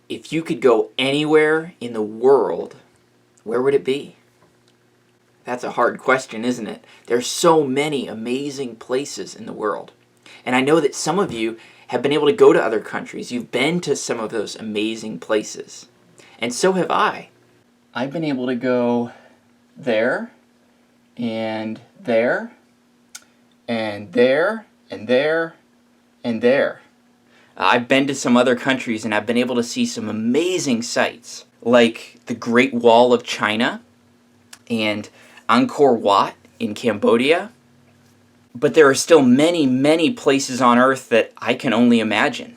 If you could go anywhere in the world, where would it be? That's a hard question, isn't it? There's so many amazing places in the world. And I know that some of you have been able to go to other countries. You've been to some of those amazing places. And so have I. I've been able to go there, and there, and there, and there, and there. I've been to some other countries and I've been able to see some amazing sights, like the Great Wall of China and Angkor Wat in Cambodia. But there are still many, many places on Earth that I can only imagine.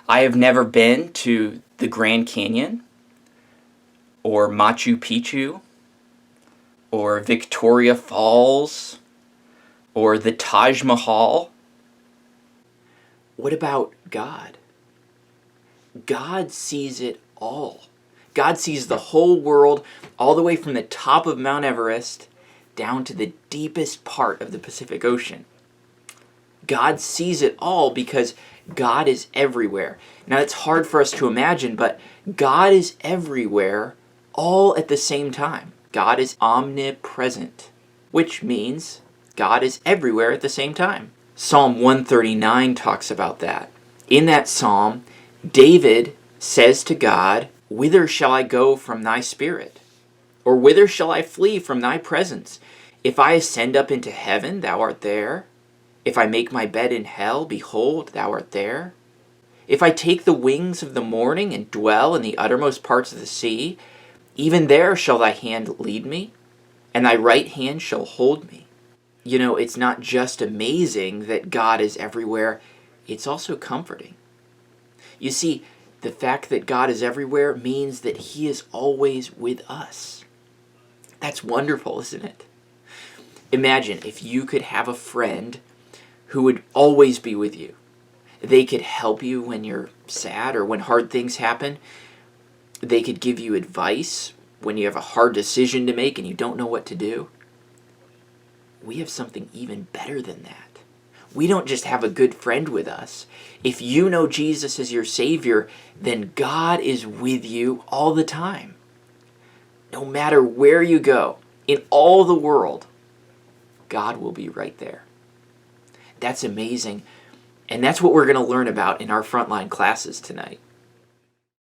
I have never been to the Grand Canyon, or Machu Picchu, or Victoria Falls, or the Taj Mahal. What about God? God sees it all. God sees the whole world, all the way from the top of Mount Everest down to the deepest part of the Pacific Ocean. God sees it all because God is everywhere. Now, it's hard for us to imagine, but God is everywhere all at the same time. God is omnipresent, which means God is everywhere at the same time. Psalm 139 talks about that. In that psalm, David says to God, "Whither shall I go from thy spirit? Or whither shall I flee from thy presence? If I ascend up into heaven, thou art there. If I make my bed in hell, behold, thou art there. If I take the wings of the morning and dwell in the uttermost parts of the sea, even there shall thy hand lead me, and thy right hand shall hold me." You know, it's not just amazing that God is everywhere, it's also comforting. You see, the fact that God is everywhere means that He is always with us. That's wonderful, isn't it? Imagine if you could have a friend who would always be with you. They could help you when you're sad or when hard things happen. They could give you advice when you have a hard decision to make and you don't know what to do. We have something even better than that. We don't just have a good friend with us. If you know Jesus as your Savior, then God is with you all the time. No matter where you go, in all the world, God will be right there. That's amazing. And that's what we're going to learn about in our Frontline classes tonight.